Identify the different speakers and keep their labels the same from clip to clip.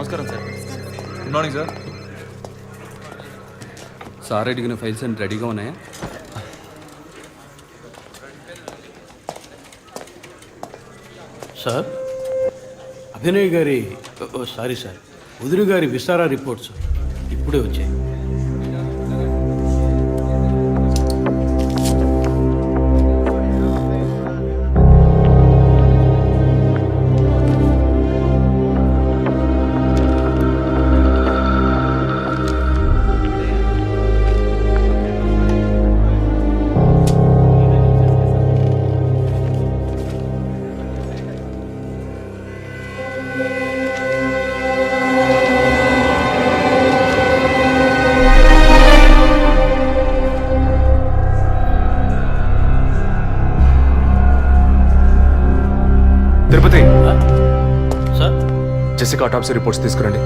Speaker 1: నమస్కారం sir. Good morning sir.
Speaker 2: Sir అడిగిన files అన్ని రెడీగా ఉన్నాయా?
Speaker 3: సార్, అభినయ్ గారి సారీ సార్, ఉదిరి గారి విసారా రిపోర్ట్స్ ఇప్పుడే వచ్చాయి.
Speaker 1: తిరుపతి
Speaker 3: సార్,
Speaker 1: జెసికా ఆటాప్సీ రిపోర్ట్స్ తీసుకురండి.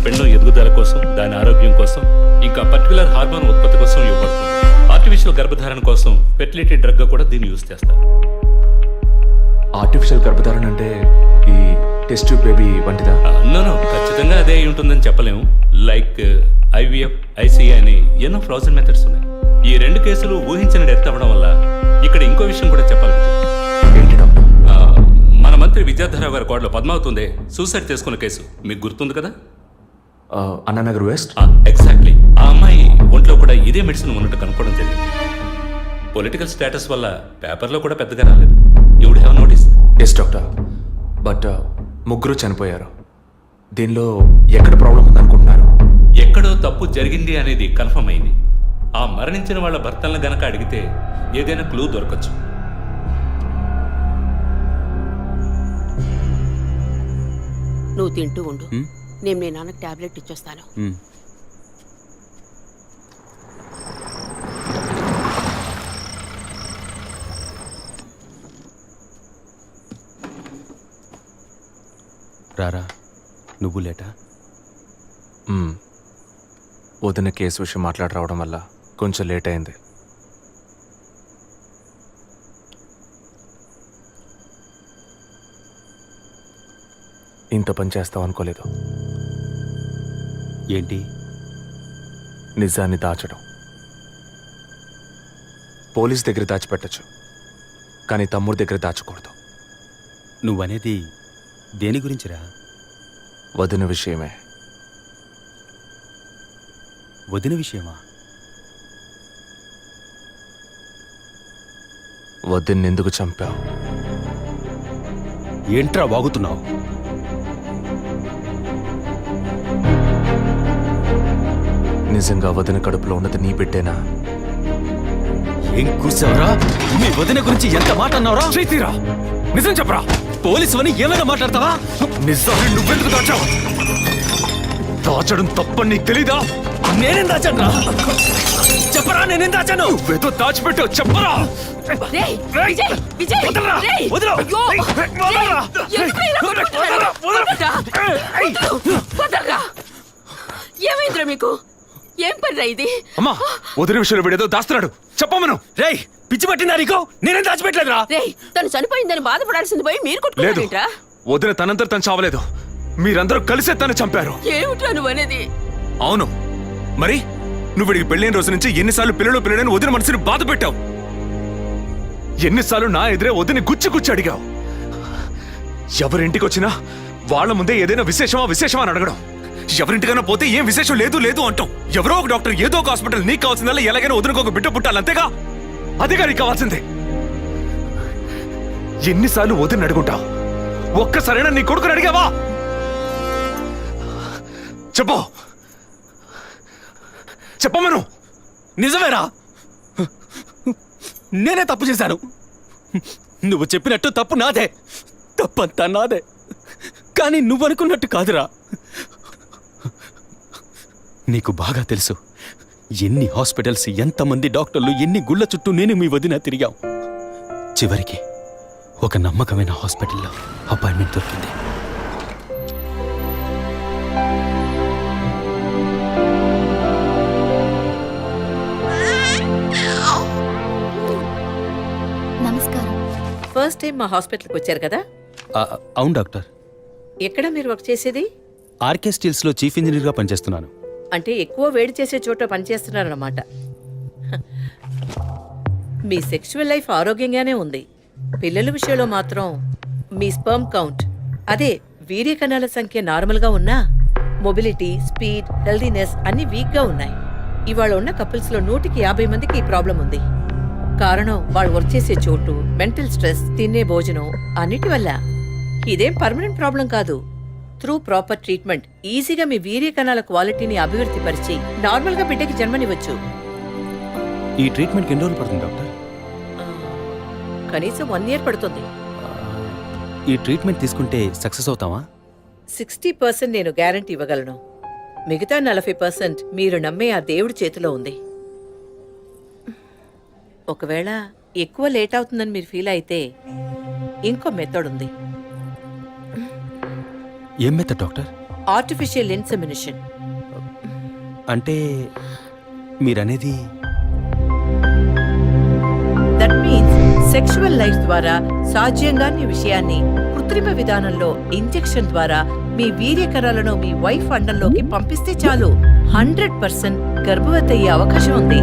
Speaker 4: పెండం ఎదుగుదల కోసం, దాని ఆరోగ్యం కోసం, ఇంకా పర్టికులర్ హార్మోన్ ఉత్పత్తి కోసం ఇవ్వబడుతుంది. ఆర్టిఫిషియల్ గర్భధారణ కోసం ఫెర్టిలిటీ డ్రగ్ గా కూడా దీన్ని యూజ్ చేస్తారు.
Speaker 1: ఆర్టిఫిషియల్ గర్భధారణ అంటే ఈ టెస్ట్ ట్యూబ్ బేబీ వంటిదా?
Speaker 4: నో, ఖచ్చితంగా అదే అయి ఉంటుందని చెప్పలేము. లైక్ IVF, ICI అని ఎన్నో ఫ్రోజన్ మెథడ్స్ ఉన్నాయి. ఈ రెండు కేసులు ఊహించిన డెత్ అవ్వడం వల్ల ఇక్కడ ఇంకో విషయం కూడా చెప్పాలి.
Speaker 1: ఏంటి డాక్టర్?
Speaker 4: మన మంత్రి విద్యాధరరావు గారి కోడలో పద్మావతి సూసైడ్ చేసుకున్న కేసు మీకు గుర్తుంది కదా?
Speaker 1: అన్నానగర్ వెస్ట్.
Speaker 4: ఎగ్జాక్ట్లీ. ఆ అమ్మాయి ఒంట్లో కూడా ఇదే మెడిసిన్ ఉన్నట్టు కనుక్కోవడం జరిగింది. పొలిటికల్ స్టేటస్ వల్ల పేపర్లో కూడా పెద్దగా రాలేదు. You would have notice.
Speaker 1: Yes doctor, but ముగ్గురు చనిపోయారు. దీనిలో ఎక్కడ ప్రాబ్లం ఉందనుకుంటున్నారు?
Speaker 4: ఎక్కడో తప్పు జరిగింది అనేది కన్ఫర్మ్ అయింది. ఆ మరణించిన వాళ్ళ భర్తలను గనక అడిగితే ఏదైనా క్లూ దొరకచ్చు.
Speaker 5: నువ్వు తింటూ ఉండు, నేను మీ నాన్నకు టాబ్లెట్ ఇచ్చొస్తాను.
Speaker 2: రారా, నువ్వు లేటా?
Speaker 1: వదిన కేసు విషయం మాట్లాడి రావడం వల్ల కొంచెం లేట్ అయింది. ఇంత పని చేస్తావు అనుకోలేదు.
Speaker 2: ఏంటి?
Speaker 1: నిజాన్ని దాచడం. పోలీస్ దగ్గర దాచిపెట్టచ్చు, కానీ తమ్ముడి దగ్గర దాచకూడదు.
Speaker 2: నువ్వనేది దేని గురించిరా?
Speaker 1: వదిన విషయమే.
Speaker 2: వదిన విషయమా?
Speaker 1: వదిన్ని ఎందుకు చంపావు?
Speaker 2: ఏంట్రా వాగుతున్నావు?
Speaker 1: నిజంగా వదిన కడుపులో ఉన్నది నీ బిడ్డేనా?
Speaker 2: ఏం కూర్చావురా? మీ వదిన గురించి ఎంత మాట అన్నావురా?
Speaker 1: చేతిరా, నిజం చెప్పరా.
Speaker 2: పోలీసు అని ఏమైనా మాట్లాడతావా?
Speaker 1: నిజాన్ని నువ్వెందుకు దాచావు? దాచడం తప్పని నీకు తెలీదా?
Speaker 2: నేనేం దాచాను? చెప్పరా, నేనేం దాచాను?
Speaker 1: నువ్వేదో దాచిపెట్టావు, చెప్పరా.
Speaker 5: రేయ్, విజయ్, విజయ్,
Speaker 1: వదలరా,
Speaker 5: రేయ్,
Speaker 1: వదలు.
Speaker 5: అయ్యో,
Speaker 1: వదలరా.
Speaker 5: రేయ్, ఎందుకు ఇలా కొట్టుకుంటున్నారు? వదలరా, వదలరా. ఏమైందిరా మీకు? ఏం పనిరా ఇది?
Speaker 1: అమ్మా, వదిన విషయంలో వీడేదో దాస్తున్నాడు, చెప్పమను.
Speaker 2: రేయ్, పిచ్చి పట్టిందా నీకు? నేనేం దాచిపెట్టలేదురా.
Speaker 5: రేయ్, తను చనిపోయిందని బాధపడాల్సింది పోయి మీరు
Speaker 1: లేదు,
Speaker 5: కొట్టుకుంటారేంట్రా?
Speaker 1: వదిన తనంతట తను చావలేదు. మీరందరూ కలిసే తను చంపారు.
Speaker 5: ఏమిట్రా నువ్వు అనేది?
Speaker 1: అవును, మరి నువ్వు వీడికి పెళ్ళైన రోజు నుంచి ఎన్నిసార్లు పిల్లలని వదిన మనసుని బాధ పెట్టావు? ఎన్నిసార్లు నా ఎదురే వదిని గుచ్చి అడిగావు? ఎవరింటికి వచ్చినా వాళ్ళ ముందే ఏదైనా విశేషమా అని అడగడం. ఎవరింటికైనా పోతే ఏం విశేషం లేదు అంటాం. ఎవరో ఒక డాక్టర్, ఏదో ఒక హాస్పిటల్, నీకు కావాల్సిందల్లా ఎలాగైనా వదినకు ఒక బిడ్డ పుట్టాలి, అంతేగా? అదేగా నీకు కావాల్సిందే. ఎన్నిసార్లు వదిన అడుగుంటావు? ఒక్కసారైనా నీ కొడుకుని అడిగావా? చెప్పమను.
Speaker 2: నిజమేరా, నేనే తప్పు చేశాను. నువ్వు చెప్పినట్టు తప్పు నాదే, తప్పంతా నాదే. కానీ నువ్వనుకున్నట్టు కాదురా. నీకు బాగా తెలుసు ఎన్ని హాస్పిటల్స్, ఎంతమంది డాక్టర్లు, ఎన్ని గుళ్ళ చుట్టూ నేను మీ వదిన తిరిగాం. చివరికి ఒక నమ్మకమైన హాస్పిటల్లో అపాయింట్మెంట్ దొరికింది.
Speaker 6: నమస్కారం.
Speaker 5: ఫస్ట్ టైం మా హాస్పిటల్కి వచ్చారు కదా?
Speaker 2: అవును డాక్టర్.
Speaker 5: ఎక్కడ మీరు వర్క్ చేసేది?
Speaker 2: ఆర్కే స్టీల్స్లో చీఫ్ ఇంజనీర్గా పనిచేస్తున్నాను.
Speaker 5: అంటే ఎక్కువ వేడి చేసే చోట పనిచేస్తున్నారన్నమాట. మీ సెక్షువల్ లైఫ్ ఆరోగ్యంగానే ఉంది. పిల్లల విషయంలో మాత్రం మీ స్పర్మ్ కౌంట్, అదే వీర్య కణాల సంఖ్య నార్మల్గా ఉన్నా మొబిలిటీ, స్పీడ్, హెల్దీనెస్ అన్ని వీక్గా ఉన్నాయి. ఇవాళ ఉన్న కపుల్స్లో 150 మందికి ఈ ప్రాబ్లం ఉంది. కారణం వాళ్ళు వర్క్ చేసే చోటు, మెంటల్ స్ట్రెస్, తినే భోజనం అన్నిటి వల్ల. ఇదేం పర్మనెంట్ ప్రాబ్లం కాదు. త్రూ ప్రాపర్ ట్రీట్మెంట్ ఈజీగా మీ వీర్య కణాల క్వాలిటీని అభివృద్ధి పరిచి నార్మల్గా బిడ్డకి జన్మనివ్వచ్చు.
Speaker 2: ఈ ట్రీట్మెంట్కి ఎన్ని రోజులు పడుతుంది డాక్టర్?
Speaker 5: కనీసం 1 year పడుతుంది.
Speaker 2: ఈ ట్రీట్మెంట్ తీసుకుంటే సక్సెస్ అవుతామా?
Speaker 5: 60% నేను గ్యారంటీ ఇవ్వగలను. మిగతా 40% మీరు నమ్మే ఆ దేవుడి చేతిలో ఉంది. ఒకవేళ ఎక్కువ లేట్ అవుతుందని మీరు ఫీల్ అయితే ఇంకో మెథడ్ ఉంది.
Speaker 2: ఏం మెథడ్ డాక్టర్?
Speaker 5: Artificial insemination.
Speaker 2: అంటే మీరనేది?
Speaker 5: దట్ మీన్స్ సెక్షువల్ లైఫ్ ద్వారా సాధ్యంగాని విషయాన్ని కృత్రిమ విధానంలో ఇంజెక్షన్ ద్వారా మీ వీర్యకణాలను మీ వైఫ్ అండంలోకి పంపిస్తే చాలు 100% గర్భవతి అయ్యే అవకాశం ఉంది.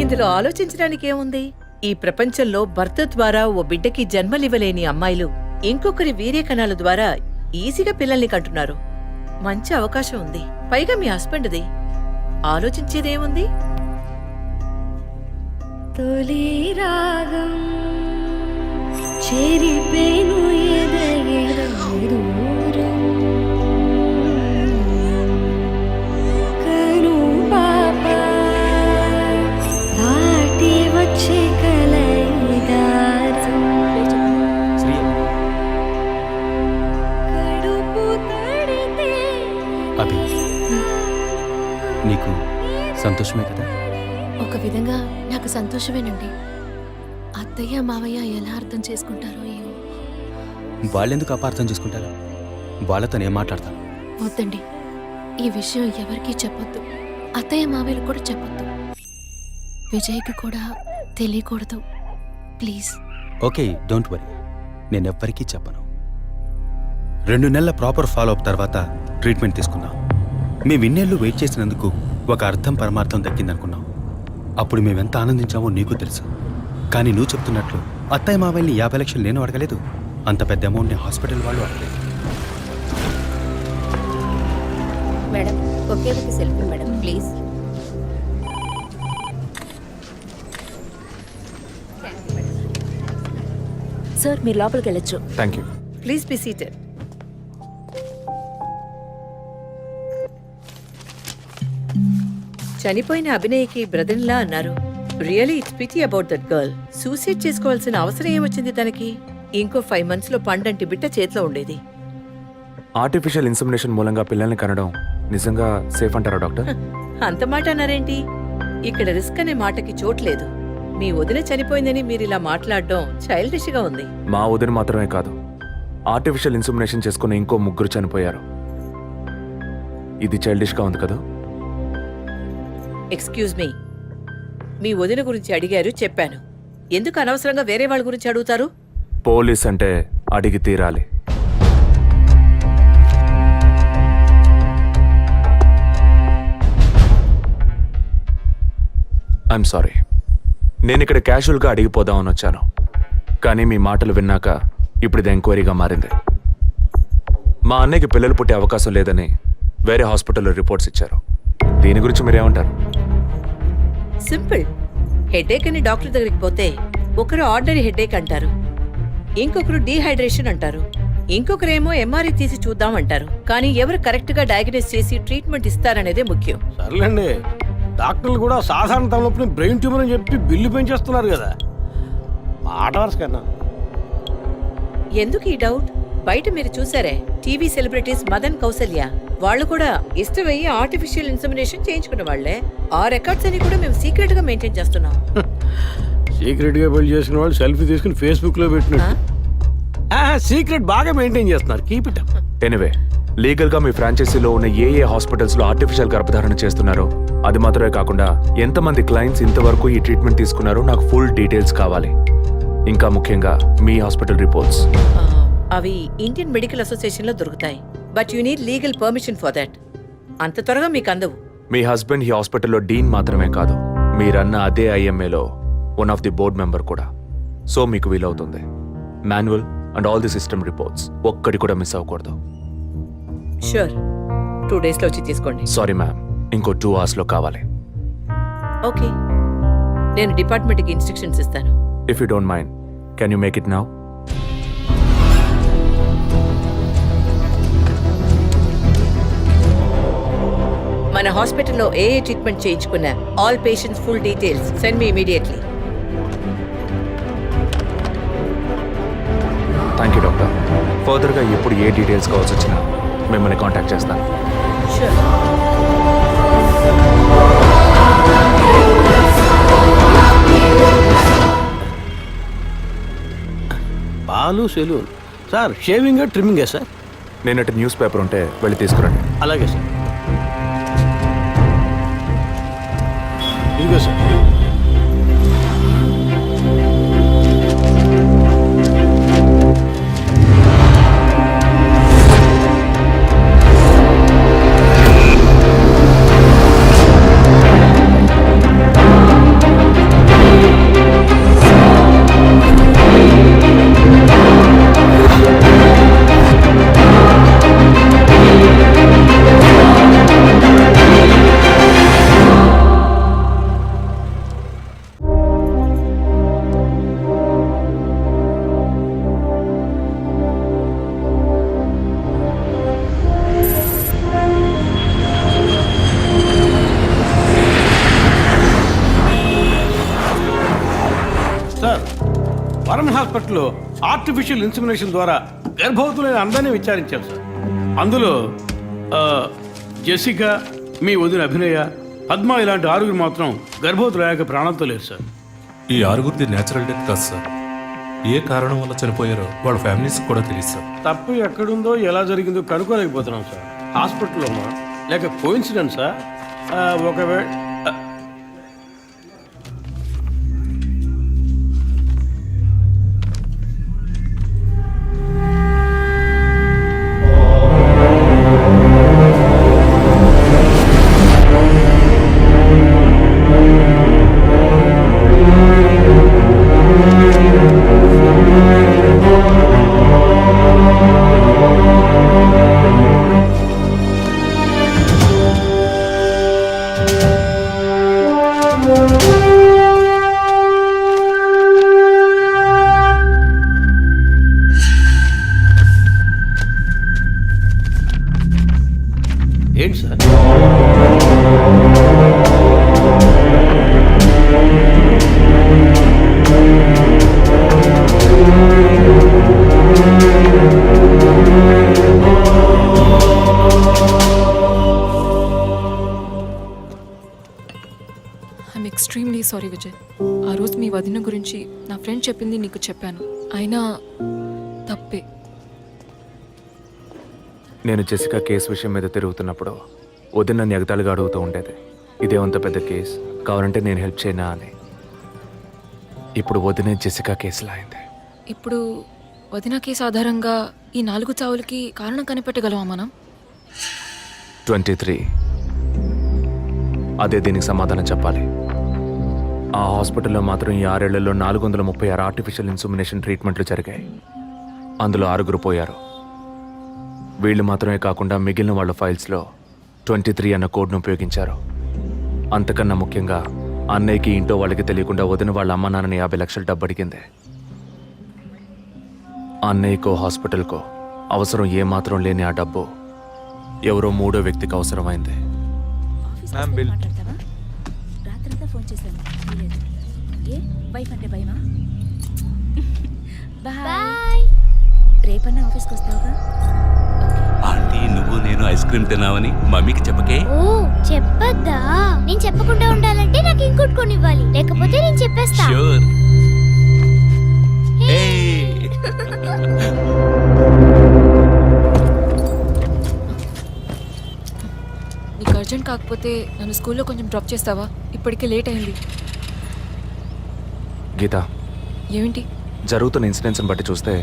Speaker 5: ఇందులో ఆలోచించడానికి ఏముంది? ఈ ప్రపంచంలో భర్త ద్వారా ఓ బిడ్డకి జన్మలివ్వలేని అమ్మాయిలు ఇంకొకరి వీర్య కణాల ద్వారా ఈజీగా పిల్లల్ని కంటున్నారు. మంచి అవకాశం ఉంది. పైగా మీ హస్బెండ్ది. ఆలోచించేదేముంది?
Speaker 6: తొలి రాగం చెరిపేను ఎదగెదూరం కను పాప దాటి వచ్చే కలైదారం కడుపు తడితే
Speaker 2: అభి, నీకు సంతోషమే కదా?
Speaker 7: ఒక విధంగా నాకు సంతోషమేనండి. అత్తయ్య మావయ్య ఎలా అర్థం చేసుకుంటారో ఏమో.
Speaker 2: వాళ్ళెందుకు అపార్థం చేసుకుంటారు? వాళ్ళతో నేను మాట్లాడతాను.
Speaker 7: వద్దండి, ఈ విషయం ఎవరికీ చెప్పొద్దు. అత్తయ్య మావయ్యలు కూడా చెప్పొద్దు. విజయ్కి కూడా తెలియకూడదు, ప్లీజ్.
Speaker 2: Okay, don't worry. నేనెవ్వరికీ చెప్పను. 2 నెలల ప్రాపర్ ఫాలో అప్ తర్వాత ట్రీట్మెంట్ తీసుకున్నాం. మేము ఇన్నేళ్ళు వెయిట్ చేసినందుకు ఒక అర్థం పరమార్థం దక్కిందనుకున్నాం. అప్పుడు మేమెంత ఆనందించామో నీకు తెలుసు. కానీ నువ్వు చెప్తున్నట్లు అత్తయ్య మావయ్యని 50 లక్షలు నేను అడగలేదు. అంత పెద్ద అమౌంట్ని హాస్పిటల్ వాళ్ళు అడగలేదు.
Speaker 6: మేడం, ఒకే ఒక సెల్ఫీ మేడం, ప్లీజ్. సార్, మీరు లోపలికి వెళ్ళొచ్చు.
Speaker 1: Thank you.
Speaker 5: Please be seated. చనిపోయిన అభినయ్కి బ్రదర్లా అన్నారు. Really it's pity about that girl. Suicide చేసుకోవాల్సిన అవసరం ఏమొచ్చింది తనకి? ఇంకో 5 months లో పండంటి బిడ్డ చేతిలో ఉండేది.
Speaker 1: ఆర్టిఫిషియల్ ఇన్సెమినేషన్ మూలంగా పిల్లల్ని కనడం నిజంగా సేఫ్ అంటారా డాక్టర్?
Speaker 5: అంత మాట అన్నారేంటి? ఇక్కడ రిస్క్ అనే మాటకి చోట్లేదు. మీ వదిన చనిపోయిందని మీరు ఇలా మాట్లాడడం చైల్డిష్ గా ఉంది.
Speaker 1: మా వదిన మాత్రమే కాదు, ఆర్టిఫిషియల్ ఇన్సెమినేషన్ చేసుకున్న ఇంకో 3 చనిపోయారు. ఇది చైల్డిష్ గా ఉంది కదా?
Speaker 5: ఎక్స్క్యూజ్ మీ, మీ వదిన గురించి అడిగారు, చెప్పాను. ఎందుకు అనవసరంగా వేరే వాళ్ళ గురించి అడుగుతారు?
Speaker 1: పోలీస్ అంటే అడిగి తీరాలి. ఐఎమ్ సారీ, నేను ఇక్కడ క్యాజువల్గా అడిగిపోదామని వచ్చాను. కానీ మీ మాటలు విన్నాక ఇప్పుడు ఇది ఎంక్వైరీగా మారింది. మా అన్నయ్యకి పిల్లలు పుట్టే అవకాశం లేదని వేరే హాస్పిటల్లో రిపోర్ట్స్ ఇచ్చారు. దీని గురించి మీరేమంటారు?
Speaker 5: సింపుల్. హెడేక్ అని డాక్టర్ దగ్గరికి పోతే ఒకరు ఆర్డినరీ హెడేక్ అంటారు, ఇంకొకరు డీహైడ్రేషన్ అంటారు, ఇంకొకరేమో ఎంఆర్ఐ తీసి చూద్దాం అంటారు. కానీ ఎవరు కరెక్ట్ గా డయాగ్నోస్ చేసి ట్రీట్మెంట్ ఇస్తారనేదే ముఖ్యం.
Speaker 3: సర్లేండి, డాక్టర్లు కూడా సాధారణ తలనొప్పిని బ్రెయిన్ ట్యూమర్ అని చెప్పి బిల్లు పెంచేస్తున్నారు కదా. మాట వరుస కన్నా
Speaker 5: ఎందుకు ఈ డౌట్? బయట మీరు చూసారే టీవీ సెలబ్రిటీస్ మదన్ కౌసల్య వాళ్ళు కూడా ఇష్టమయ్యి ఆర్టిఫిషియల్ ఇన్సమినేషన్ చేయించుకున్న వాళ్లే. ఆ రికార్డ్స్ అని కూడా మేము సీక్రెట్ గా మెయింటైన్ చేస్తున్నాం.
Speaker 3: సీక్రెట్ గా పెళ్లి చేసుకున్న వాళ్ళు సెల్ఫీ తీసుకుని ఫేస్బుక్ లో పెట్టినట్టు సీక్రెట్ బాగా మెయింటైన్ చేస్తున్నారు. Keep it up.
Speaker 1: Anyway, legal గా మీ ఫ్రాంచైజీలో ఉన్న ఏ హాస్పిటల్స్ లో ఆర్టిఫిషియల్ గర్భధారణ చేస్తున్నారో అది మాత్రమే కాకుండా ఎంతమంది క్లయింట్స్ ఇంతవరకు ఈ ట్రీట్మెంట్ తీసుకున్నారో నాకు ఫుల్ డీటెయిల్స్ కావాలి. ఇంకా ముఖ్యంగా మీ హాస్పిటల్ రిపోర్ట్స్.
Speaker 5: అవి ఇండియన్ మెడికల్ అసోసియేషన్ లో దొరుకుతాయి. But you need legal permission for that. అంత త్వరగా మీకు అందవు.
Speaker 1: మీ హస్బెండ్ ఈ హాస్పిటల్లో డీన్ మాత్రమే కాదు, మీరన్న అదే ఐఎంఏలో one of the board member కూడా. సో మీకు వీలవుతుంది. Manual and all the system reports ఒక్కడి కూడా మిస్ అవ్వకూడదు.
Speaker 5: షూర్, 2 days లో వచ్చి తీసుకోండి.
Speaker 1: సారీ మ్యామ్, ఇంకో 2 hours లో కావాలి.
Speaker 5: ఓకే, నేను డిపార్ట్మెంట్కి ఇన్స్ట్రక్షన్స్ ఇస్తాను.
Speaker 1: If you don't mind, can you make it now?
Speaker 5: మన హాస్పిటల్లో ఏ ట్రీట్మెంట్ చేయించుకున్నా all patients full details send me immediately.
Speaker 1: Thank you doctor. ఫర్దర్గా ఎప్పుడు ఏ డీటెయిల్స్ కావాల్సి వచ్చినా మిమ్మల్ని కాంటాక్ట్ చేస్తాను.
Speaker 5: షూర్.
Speaker 3: పాలు సెలూన్ సార్. షేవింగ్ ట్రిమ్మింగే సార్?
Speaker 1: నేనటి న్యూస్ పేపర్ ఉంటే వెళ్ళి తీసుకురండి.
Speaker 3: అలాగే సార్. ఇదిగో సార్. సార్, వరుణ్ హాస్పిటల్లో ఆర్టిఫిషియల్ ఇన్సమినేషన్ ద్వారా గర్భవతులైన అందరినీ విచారించాం సార్. అందులో జెసికా, మీ వదిన అభినయ, పద్మ ఇలాంటి 6 మాత్రం గర్భవతులయ్యాక ప్రాణంతో లేరు సార్.
Speaker 8: ఈ 6 నేచురల్ డెత్ కాదు సార్. ఏ కారణం వల్ల చనిపోయారో వాళ్ళ ఫ్యామిలీస్ కూడా తెలియదు సార్.
Speaker 3: తప్పు ఎక్కడుందో ఎలా జరిగిందో కనుక్కోలేకపోతున్నాం సార్. హాస్పిటల్లోమా లేక కోఇన్సిడెన్సా? ఒకవేళ ఏంటి sir?
Speaker 9: I'm extremely sorry Vijay. ఆ రోజు మీ వదిన గురించి నా ఫ్రెండ్ చెప్పింది నీకు చెప్పాను. అయినా తప్పే.
Speaker 1: నేను జెసికా కేసు విషయం మీద తిరుగుతున్నప్పుడు వదిన నన్ను ఎగతాళిగా అడుగుతూ ఉండేది, ఇదేమంత పెద్ద కేసు, కావాలంటే నేను హెల్ప్ చేయనా అని. ఇప్పుడు వదిన జెసికా కేసులా అయింది.
Speaker 9: ఇప్పుడు వదిన కేసు ఆధారంగా ఈ 4 చావులకి కారణం కనిపెట్టగలమా మనం?
Speaker 1: 23. అదే దీనికి సమాధానం చెప్పాలి. ఆ హాస్పిటల్లో మాత్రం ఈ 6 ఏళ్లలో 436 ఆర్టిఫిషియల్ ఇన్సమినేషన్ ట్రీట్మెంట్లు జరిగాయి. అందులో 6 పోయారు. వీళ్ళు మాత్రమే కాకుండా మిగిలిన వాళ్ళ ఫైల్స్లో 23 అన్న కోడ్ను ఉపయోగించారు. అంతకన్నా ముఖ్యంగా అన్నయ్యకి ఇంట్లో వాళ్ళకి తెలియకుండా వదిన వాళ్ళ అమ్మ నాన్నని 50 లక్షలు డబ్బు అడిగింది. అన్నయ్యకో హాస్పిటల్కో అవసరం ఏమాత్రం లేని ఆ డబ్బు ఎవరో 3వ వ్యక్తికి అవసరమైంది.
Speaker 6: రాత్రంతా ఫోన్ చేశాను. ఏ వైఫ్ అంటే భయమా? బాయ్. రేపు రేపన్నా ఆఫీస్కి వస్తావుగా?
Speaker 4: ఆంటీ నువ్వు నేను ఐస్ క్రీమ్ తిన్నావని మమ్మీకి చెప్పకే.
Speaker 10: ఓ చెప్పద్దా? నేను చెప్పకుండా ఉండాలంటే నాకు ఇంకోటి కొనివ్వాలి, లేకపోతే నేను చెప్పేస్తా.
Speaker 4: ష్యూర్.
Speaker 9: నీకు అర్జెంట్ కాకపోతే నన్ను స్కూల్లో కొంచెం డ్రాప్ చేస్తావా? ఇప్పటికే లేట్ అయింది.
Speaker 1: గీత,
Speaker 9: ఏమిటి?
Speaker 1: జరుగుతున్న ఇన్సిడెంట్స్ని బట్టి చూస్తే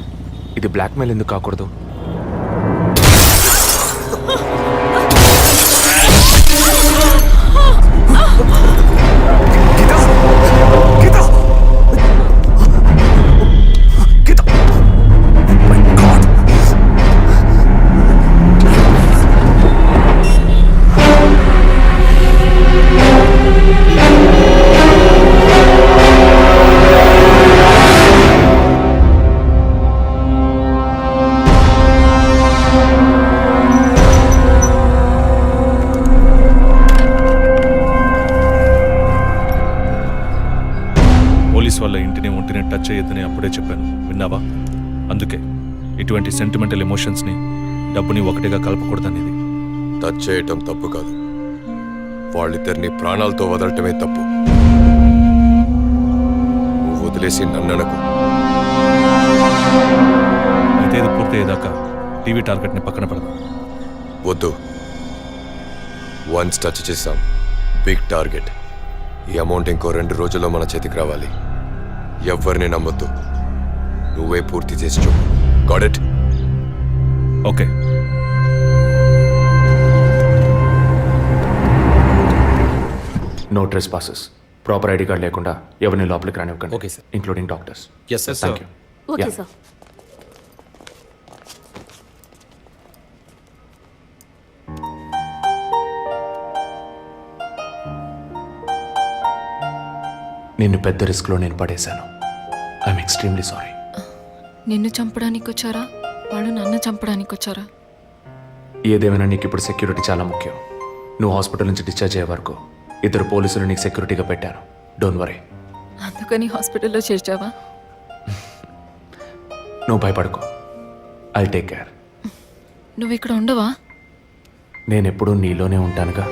Speaker 1: ఇది బ్లాక్మెయిల్ ఎందుకు కాకూడదు?
Speaker 8: పోలీస్ వాళ్ళ ఇంటిని ఒంటిని టచ్ చేయొద్దని అప్పుడే చెప్పాను, విన్నావా? అందుకే ఇటువంటి సెంటిమెంటల్ ఎమోషన్స్ని డబ్బుని ఒకటిగా కలపకూడదనేది.
Speaker 11: టచ్ చేయటం తప్పు కాదు, వాళ్ళిద్దరిని ప్రాణాలతో వదలటమే తప్పు. నువ్వు వదిలేసి నన్ననకు.
Speaker 8: అయితే ఇది పూర్తయ్యేదాకా టీవీ టార్గెట్ని పక్కన పెడదాం.
Speaker 11: వద్దు, వన్స్ టచ్ చేసాం, బిగ్ టార్గెట్. ఈ అమౌంట్ ఇంకో 2 రోజుల్లో మన చేతికి రావాలి. ఎవ్వరిని నమ్మొద్దు, నువ్వే పూర్తి చేసి చూపు. Got it?
Speaker 8: Okay.
Speaker 1: No trespasses. Proper ID card లేకుండా ఎవరిని లోపలికి రానివ్వకండి.
Speaker 2: Okay, sir.
Speaker 1: Including doctors.
Speaker 2: Yes sir.
Speaker 1: Thank you.
Speaker 6: Okay sir.
Speaker 1: నిన్ను పెద్ద రిస్క్లో నేను పడేశాను. I'm extremely sorry.
Speaker 9: నిన్ను చంపడానికి వచ్చారా? వాళ్ళు నన్ను చంపడానికి వచ్చారా?
Speaker 1: ఏదేమైనా నీకు ఇప్పుడు సెక్యూరిటీ చాలా ముఖ్యం. నువ్వు హాస్పిటల్ నుంచి డిశ్చార్జ్ అయ్యే వరకు 2 పోలీసులు నీకు సెక్యూరిటీగా పెట్టాను. Don't worry.
Speaker 9: అందుకని హాస్పిటల్లో చేర్చావా?
Speaker 1: నువ్వు భయపడకు, ఐ టేక్ కేర్.
Speaker 9: నువ్వు ఇక్కడ ఉండవా?
Speaker 1: నేను ఎప్పుడూ నీలోనే ఉంటానుగా.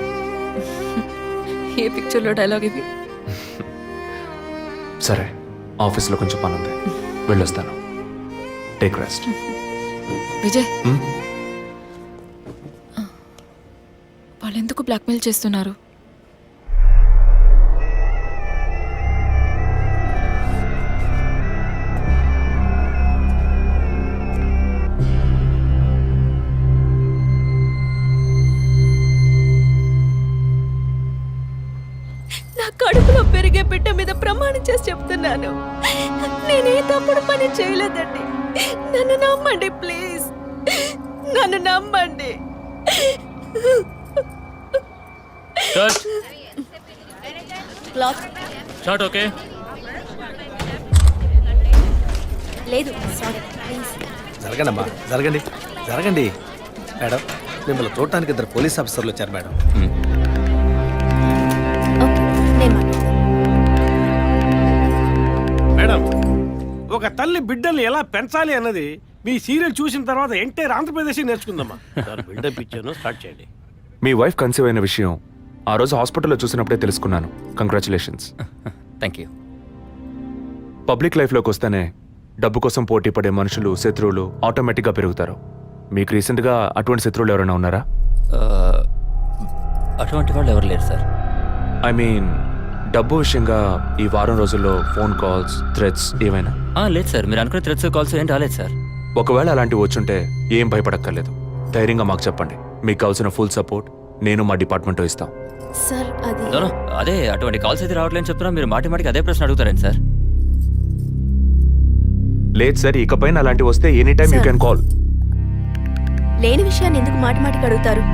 Speaker 9: ఏ పిక్చర్లో డైలాగ్ ఇది?
Speaker 1: సరే, ఆఫీస్లో కొంచెం పని ఉంది, వెళ్ళొస్తాను. Take rest.
Speaker 9: విజయ్, వాళ్ళు ఎందుకు బ్లాక్మెయిల్ చేస్తున్నారు?
Speaker 7: నా కడుపులో పెరిగే బిడ్డ మీద ప్రమాణం చేసి చెప్తున్నాను, నేనే తప్పుడు పని చేయలేదండి. నన్ను నమ్మండి ప్లీజ్, నన్ను నమ్మండి.
Speaker 4: Short okay.
Speaker 6: లేదు సారీ ప్లీజ్.
Speaker 2: జరగండి అమ్మా, జరగండి జరగండి. మేడం, మిమ్మల్ని చూడటానికి 2 పోలీస్ ఆఫీసర్లు వచ్చారు మేడం.
Speaker 6: ఓకే, నేను మాట్లాడతాను.
Speaker 3: మేడం, ఒక తల్లి బిడ్డల్ని ఎలా పెంచాలి అన్నది మీ సీరియల్ చూసిన తర్వాత ఎంటైర్ ఆంధ్రప్రదేశ్ నేర్చుకుందమ్మా. సార్ బిల్డప్ ఇచ్చాను, స్టార్ట్ చేయండి.
Speaker 1: మీ వైఫ్ కన్సీవ్ అయిన విషయం ఆ రోజు హాస్పిటల్లో చూసినప్పుడే తెలుసుకున్నాను. కంగ్రాచులేషన్స్.
Speaker 2: Thank you.
Speaker 1: పబ్లిక్ లైఫ్లోకి వస్తేనే డబ్బు కోసం పోటీ పడే మనుషులు, శత్రువులు ఆటోమేటిక్గా పెరుగుతారు. మీకు రీసెంట్గా అటువంటి శత్రువులు ఎవరైనా ఉన్నారా?
Speaker 2: అటువంటి వాళ్ళు ఎవరు లేరు సార్.
Speaker 1: ఐ మీన్ డబ్బు విషయంగా ఈ వారం రోజుల్లో ఫోన్ కాల్స్, థ్రెట్స్ ఏమైనా?
Speaker 2: లేదు సార్, మీరు అనుకునే థ్రెట్స్ కాల్స్ ఏం రాలేదు సార్.
Speaker 1: ఒకవేళ అలాంటివి వచ్చుంటే ఏం భయపడక్కర్లేదు. ధైర్యంగా మాకు చెప్పండి. మీకు కావాల్సిన ఫుల్ సపోర్ట్ నేను మా డిపార్ట్మెంట్లో ఇస్తాం.
Speaker 7: సార్ అది
Speaker 2: అదే అటువంటి కాల్స్ అయితే రావట్లేని చెప్తున్నా, మీరు మాటి మాటికి అదే ప్రశ్న అడుగుతారండి సార్.
Speaker 1: లేదు సార్, ఇకపైన అలాంటివి వస్తే any time you can call.
Speaker 7: లేని విషయాన్ని ఎందుకు మాటి మాటికి అడుగుతారు?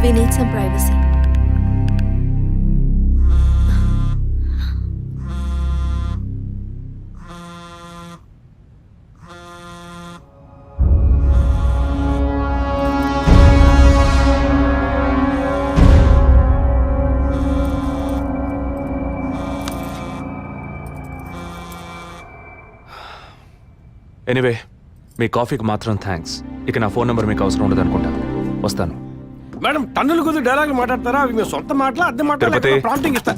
Speaker 7: We need some privacy.
Speaker 1: Anyway, మీ కాఫీకి మాత్రం థ్యాంక్స్. ఇక నా ఫోన్ నెంబర్ మీకు అవసరం ఉండదు అనుకుంటా. వస్తాను.
Speaker 3: మేడం టన్నులు కొద్ది డైలాగులు మాట్లాడతారా? అవి మీ సొంత మాటలా అద్దె
Speaker 1: తిరుపతి.
Speaker 3: మాటలా? ప్రాంప్టింగ్ ఇస్తా.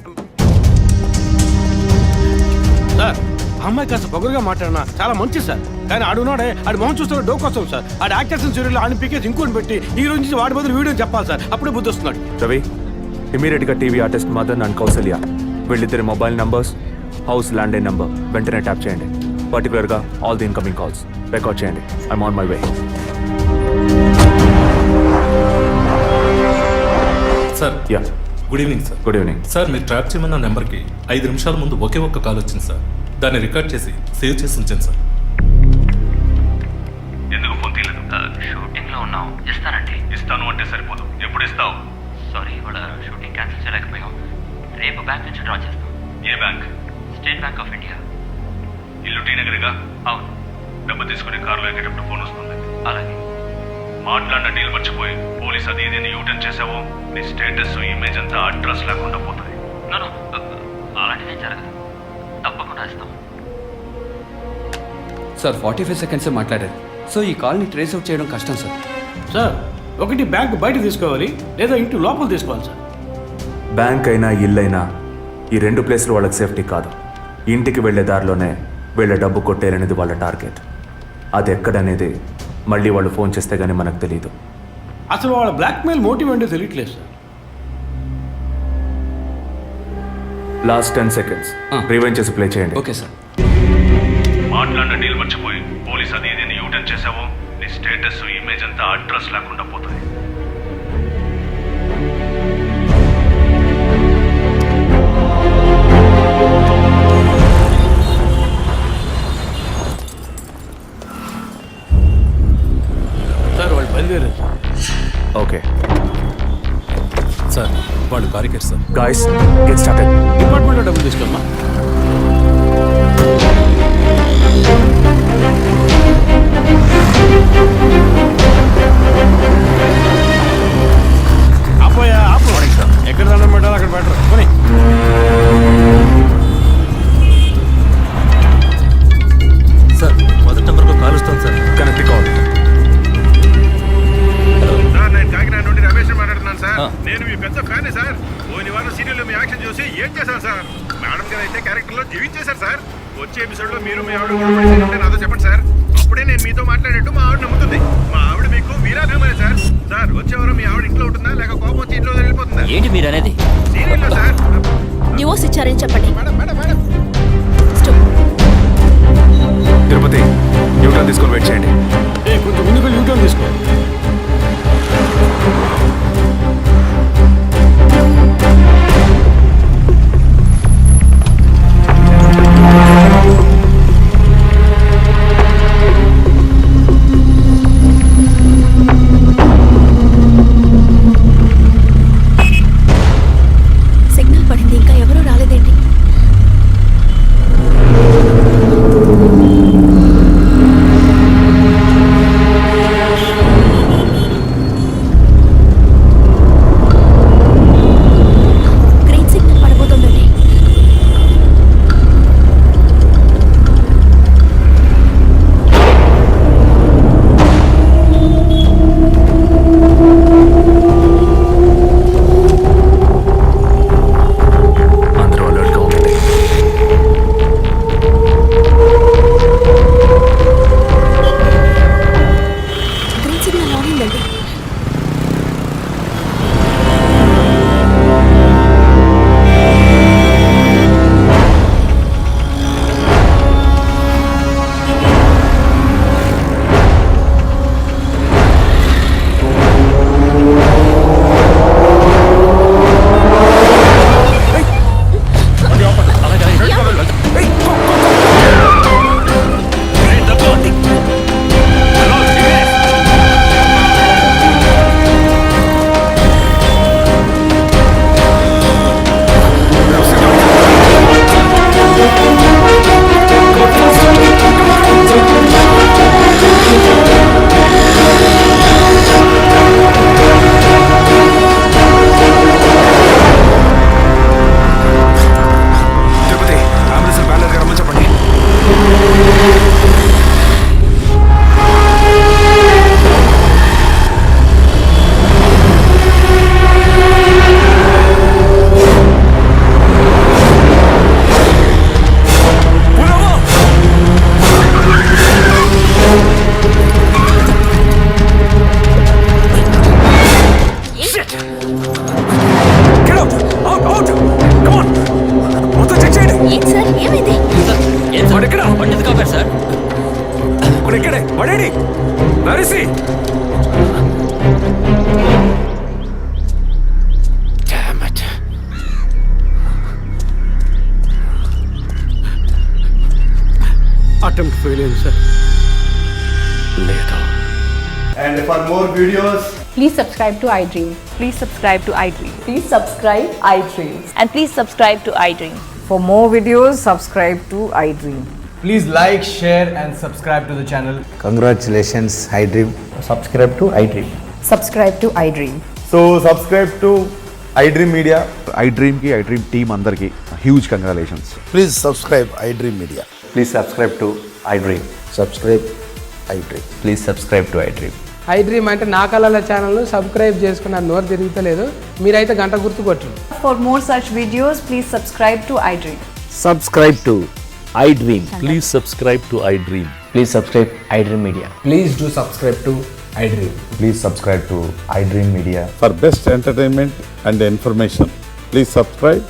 Speaker 3: సార్ ఆ అమ్మాయి కాస్త పొగరుగా మాట్లాడినా చాలా మంచి సార్. కానీ ఆడున్నాడే ఆడి మొహం చూస్తున్న డోకొస్తాం సార్. ఆడి యాక్టర్స్ సీరియల్ ఆడిని పీకేసి ఇంకోటి పెట్టి ఈ రోజు నుంచి వాడి బదులు వీడియో చెప్పాలి సార్. అప్పుడే బుద్ధి వస్తున్నాడు.
Speaker 1: రవి, ఇమీడియట్గా TV artist Madan and Kausalya వీళ్ళిద్దరి mobile numbers, house landline number వెంటనే ట్యాప్ చేయండి. పర్టికులర్గా all the incoming calls record చేయండి. I'm on my way.
Speaker 4: Sir
Speaker 1: yeah,
Speaker 4: good evening sir.
Speaker 1: Good evening.
Speaker 4: Sir మీరు ట్రాప్ చేయమన్న నెంబర్కి 5 నిమిషాల ముందు ఒకే ఒక్క కాల్ వచ్చింది సార్. దాన్ని రికార్డ్ చేసి సేవ్ చేసి ఉంచాను సార్.
Speaker 12: ఎందుకు ఫోన్ తీయలేదు? షూటింగ్ లో ఉన్నాం. ఇస్తానండి. ఇస్తాను అంటే సరిపోదు. ఎప్పుడు ఇస్తావు? సారీ, ఇవాళ షూటింగ్ క్యాన్సిల్ చేయలేకపోయాం. రేపు బ్యాంక్ నుంచి డ్రా చేస్తాం. ఏ bank? State Bank of India. ఇల్లు టీ నగర్గా? అవును. డబ్బు తీసుకుని కారులో ఎక్కేటప్పుడు ఫోన్ వస్తుంది. అలాగే. మాట్లాడిన డీల్ మర్చిపోయి పోలీస్ అది ఇది యూటర్న్ చేసావో నీ స్టేటస్ ఇమేజ్ అంతా అడ్రస్ లేకుండా పోతుంది. అలాంటిదేం జరగదు. తప్పకుండా ఇస్తాం.
Speaker 13: సార్ 45 సెకండ్స్ మాట్లాడారు. సో ఈ కాల్ని ట్రేస్ అవుట్ చేయడం కష్టం సార్.
Speaker 3: సార్ ఒకటి బ్యాంక్ బయట తీసుకోవాలి లేదా ఇంటి లోపల తీసుకోవాలి సార్.
Speaker 1: బ్యాంక్ అయినా ఇల్లైనా ఈ 2 ప్లేస్లు వాళ్ళకి సేఫ్టీ కాదు. ఇంటికి వెళ్ళే దారిలోనే వీళ్ళ డబ్బు కొట్టేయాలనేది వాళ్ళ టార్గెట్. అది ఎక్కడనేది మళ్ళీ వాళ్ళు ఫోన్ చేస్తే గానీ మనకు తెలియదు.
Speaker 3: అసలు వాళ్ళ బ్లాక్మెయిల్ మోటివ్ ఏంటో తెలియట్లేదు సార్.
Speaker 1: లాస్ట్ 10 సెకండ్స్ రివైండ్ చేసి ప్లే చేయండి.
Speaker 13: Okay sir.
Speaker 12: మాట్లాడిన డీల్ మర్చిపోయి పోలీస్ అది ఇది యూటర్న్ చేసావో నీ స్టేటస్ ఇమేజ్ అంతా అడ్రస్ లేకుండా పోతుంది.
Speaker 3: సార్ వాళ్ళు బయలుదేరారు సార్.
Speaker 1: ఓకే
Speaker 4: సార్ వాళ్ళు కారికేట్ సార్.
Speaker 1: Guys, get started.
Speaker 3: డిపార్ట్మెంట్లో డబ్బులు తీసుకోమ్మా. ఆపోయా ఆపు. ఎక్కడ దండం పెట్టాలి అక్కడ పెట్టరు. కొని
Speaker 4: సార్ మొదటి నెంబర్కు కాల్ వస్తాను సార్.
Speaker 1: Connect call.
Speaker 12: సార్ నేను కాకినాడ నుండి రమేష్ మాట్లాడుతున్నాను సార్. నేను మీ పెద్ద ఫ్యాన్ సార్. పోయిన వారం సీరియల్లో మీ యాక్షన్ చూసి ఏం చేశాను సార్. మేడం గారు అయితే క్యారెక్టర్లో జీవించేశారు సార్. వచ్చే ఎపిసోడ్లో మీరు మీ ఆవిడ గొడవ పడేసారంటే నాతో చెప్పండి సార్. అప్పుడే నేను మీతో మాట్లాడేట్టు మా ఆవిడ నమ్ముతుంది. మా ఆవిడ మీకు వీరాభిమాని సార్. సార్ వచ్చే వారం మీ ఆవిడ ఇంట్లో ఉంటుందా లేక కోపం వచ్చి ఇంట్లో వెళ్ళిపోతుందా?
Speaker 13: ఏంటి మీరు అనేది?
Speaker 12: సీరియల్లో సార్.
Speaker 7: డివోర్స్ ఇచ్చారని చెప్పండి.
Speaker 12: Madam madam madam
Speaker 1: Tirupati, U turn తీసుకొని వెయిట్ చేయండి.
Speaker 3: కొంచెం ముందుకు యూటర్న్ తీసుకో.
Speaker 7: సిగ్నల్ పడింది, ఇంకా ఎవరూ రాలేదేంటి?
Speaker 1: వాడు ఎక్కడే వాడేడి నరిసి
Speaker 3: అటెంప్ట్ ఫెయిల్ అయింది సార్.
Speaker 1: లేదు.
Speaker 2: And for more videos,
Speaker 6: please subscribe to iDream.
Speaker 7: Please subscribe to iDream.
Speaker 6: Please subscribe iDream.
Speaker 7: And please subscribe to iDream.
Speaker 6: For more videos, subscribe to iDream.
Speaker 13: Please like share and subscribe to the channel.
Speaker 2: congratulations, iDream. Subscribe to iDream.
Speaker 6: Subscribe to iDream.
Speaker 2: So subscribe to iDream Media.
Speaker 14: iDream కి iDream team అందరికి huge congratulations.
Speaker 2: Please subscribe iDream Media.
Speaker 14: Please subscribe to iDream.
Speaker 2: Subscribe iDream.
Speaker 14: Please subscribe to iDream.
Speaker 3: iDream అంటే నా కళల channel subscribe చేసుకున్న నోరు తిరుగుతలేదు. మీరైతే గంట గుర్తు కొట్టు.
Speaker 6: For more such videos, please subscribe to iDream.
Speaker 2: Subscribe to iDream.
Speaker 8: Please subscribe to iDream.
Speaker 14: Please subscribe iDream Media.
Speaker 13: Please do subscribe to iDream.
Speaker 14: Please subscribe to iDream Media.
Speaker 2: For best entertainment and information, please subscribe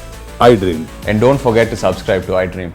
Speaker 2: iDream.
Speaker 14: And don't forget to subscribe to iDream.